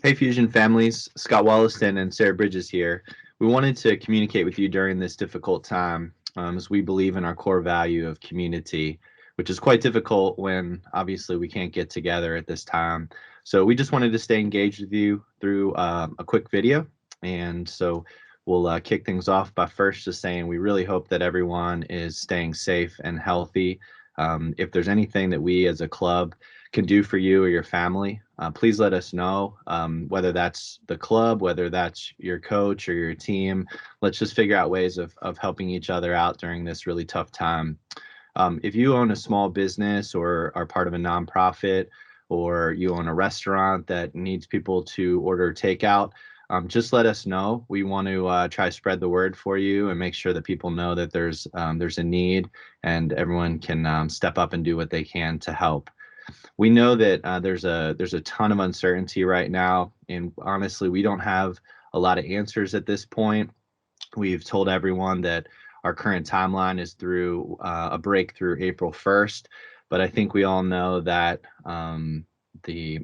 Hey, Fusion families, Scott Wollaston and Sarah Bridges here. We wanted to communicate with you during this difficult time as we believe in our core value of community, which is quite difficult when obviously we can't get together at this time. So we just wanted to stay engaged with you through a quick video. And so we'll kick things off by first just saying we really hope that everyone is staying safe and healthy. If there's anything that we as a club can do for you or your family, please let us know, whether that's the club, whether that's your coach or your team. Let's just figure out ways of helping each other out during this really tough time. If you own a small business or are part of a nonprofit, or you own a restaurant that needs people to order takeout, just let us know. We want to try to spread the word for you and make sure that people know that there's a need and everyone can step up and do what they can to help. We know that there's a ton of uncertainty right now, and honestly, we don't have a lot of answers at this point. We've told everyone that our current timeline is through a break through April 1st, but I think we all know that the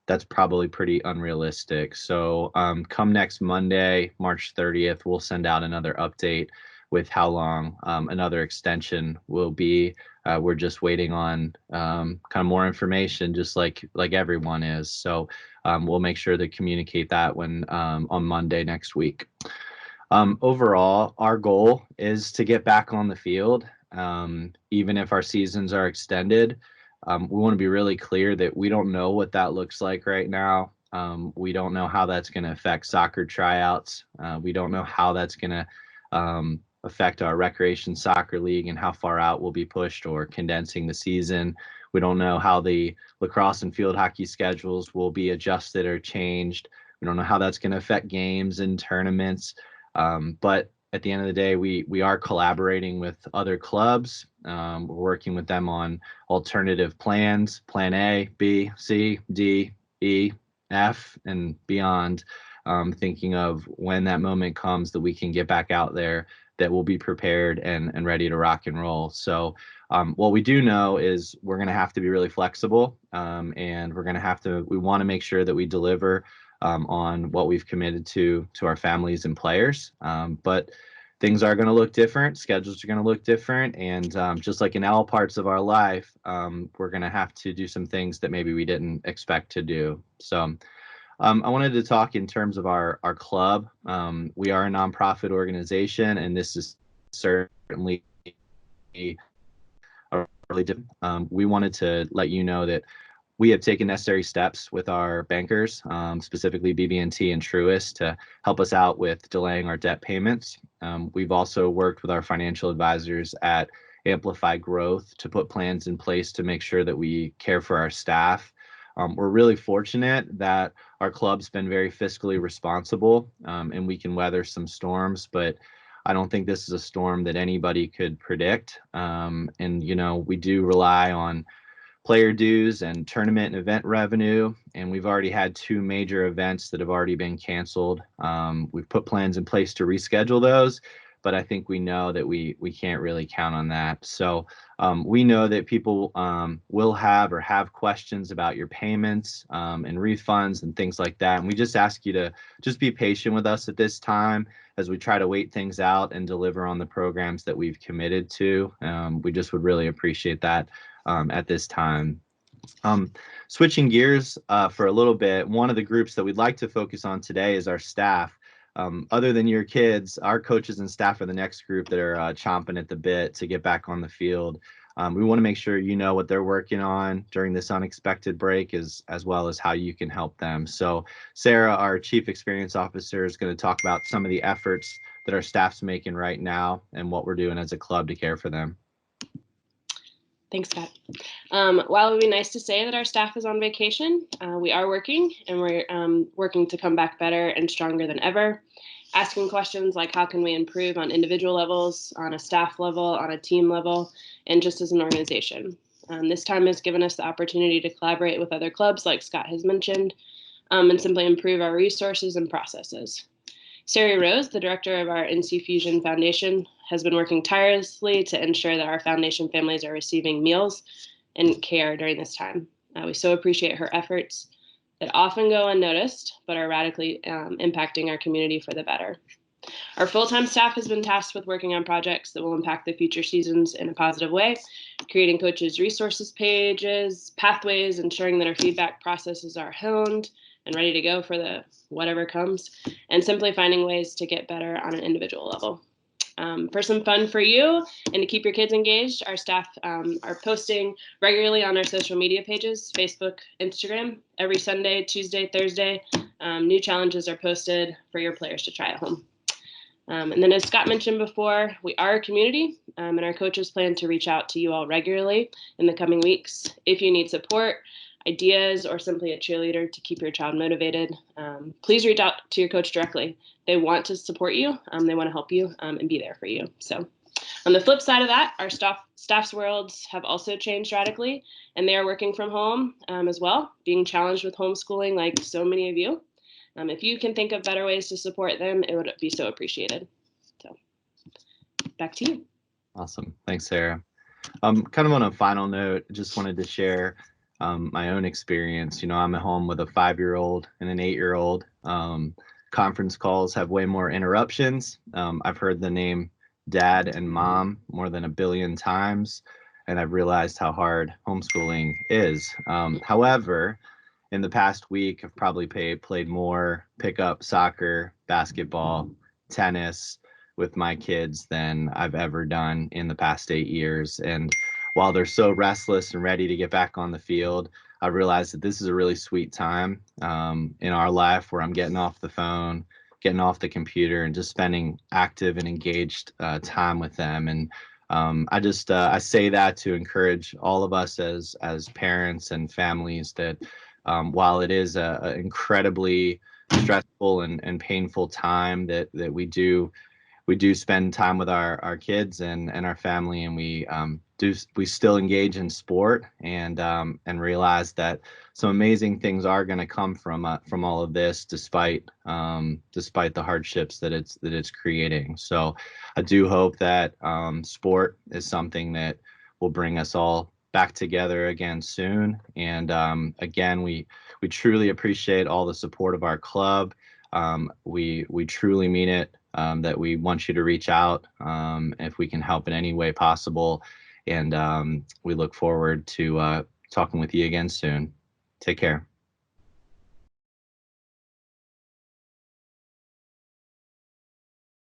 that's probably pretty unrealistic. So come next Monday, March 30th, we'll send out another update with how long another extension will be. We're just waiting on kind of more information, just like everyone is. So we'll make sure to communicate that when on Monday next week. Overall, our goal is to get back on the field, even if our seasons are extended. We want to be really clear that we don't know what that looks like right now. We don't know how that's going to affect soccer tryouts. We don't know how that's going to affect our recreation soccer league and how far out we'll be pushed or condensing the season. We don't know how the lacrosse and field hockey schedules will be adjusted or changed. We don't know how that's going to affect games and tournaments. But at the end of the day, we are collaborating with other clubs. We're working with them on alternative plans, plan A, B, C, D, E, F, and beyond, thinking of when that moment comes that we can get back out there, that we'll be prepared and ready to rock and roll. So what we do know is we're going to have to be really flexible, and we want to make sure that we deliver on what we've committed to our families and players. But things are going to look different. Schedules are going to look different. And just like in all parts of our life, we're going to have to do some things that maybe we didn't expect to do. So I wanted to talk in terms of our club. We are a nonprofit organization, and this is certainly a really different. We wanted to let you know that we have taken necessary steps with our bankers, specifically BB&T and Truist, to help us out with delaying our debt payments. We've also worked with our financial advisors at Amplify Growth to put plans in place to make sure that we care for our staff. We're really fortunate that our club's been very fiscally responsible, and we can weather some storms, but I don't think this is a storm that anybody could predict. And, we do rely on player dues and tournament and event revenue, and we've already had two major events that have already been canceled. We've put plans in place to reschedule those, but I think we know that we can't really count on that. So we know that people will have questions about your payments and refunds and things like that, and we just ask you to just be patient with us at this time as we try to wait things out and deliver on the programs that we've committed to. We just would really appreciate that at this time. Switching gears for a little bit, one of the groups that we'd like to focus on today is our staff. Other than your kids, our coaches and staff are the next group that are chomping at the bit to get back on the field. We want to make sure you know what they're working on during this unexpected break, as well as how you can help them. So Sarah, our Chief Experience Officer, is going to talk about some of the efforts that our staff's making right now and what we're doing as a club to care for them. Thanks, Scott. While it would be nice to say that our staff is on vacation, we are working, and we're working to come back better and stronger than ever, asking questions like how can we improve on individual levels, on a staff level, on a team level, and just as an organization. This time has given us the opportunity to collaborate with other clubs, like Scott has mentioned, and simply improve our resources and processes. Sari Rose, the director of our NC Fusion Foundation, has been working tirelessly to ensure that our foundation families are receiving meals and care during this time. We so appreciate her efforts. that often go unnoticed, but are radically impacting our community for the better. Our full-time staff has been tasked with working on projects that will impact the future seasons in a positive way, creating coaches' resources pages, pathways, ensuring that our feedback processes are honed and ready to go for the whatever comes, and simply finding ways to get better on an individual level. For some fun for you and to keep your kids engaged, our staff are posting regularly on our social media pages, Facebook, Instagram, every Sunday, Tuesday, Thursday. New challenges are posted for your players to try at home. And then, as Scott mentioned before, we are a community, and our coaches plan to reach out to you all regularly in the coming weeks. If you need support, ideas, or simply a cheerleader to keep your child motivated, please reach out to your coach directly. They want to support you, they want to help you, and be there for you. So, on the flip side of that, our staff's worlds have also changed radically, and they are working from home as well, being challenged with homeschooling like so many of you. If you can think of better ways to support them, it would be so appreciated. So back to you. Awesome. Thanks, Sarah. Kind of on a final note, just wanted to share my own experience. You know, I'm at home with a 5-year-old and an 8-year-old. Conference calls have way more interruptions. I've heard the name dad and mom more than 1 billion times, and I've realized how hard homeschooling is. However, in the past week, I've probably played more pickup soccer, basketball, tennis with my kids than I've ever done in the past 8 years. And while they're so restless and ready to get back on the field, I realized that this is a really sweet time in our life where I'm getting off the phone, getting off the computer, and just spending active and engaged time with them. And I say that to encourage all of us as parents and families that while it is a incredibly stressful and painful time, that we do spend time with our kids and our family, and we still engage in sport and realize that some amazing things are going to come from all of this, despite the hardships that it's creating. So I do hope that sport is something that will bring us all back together again soon. And again, we truly appreciate all the support of our club. We truly mean it, that we want you to reach out if we can help in any way possible. And we look forward to talking with you again soon. Take care.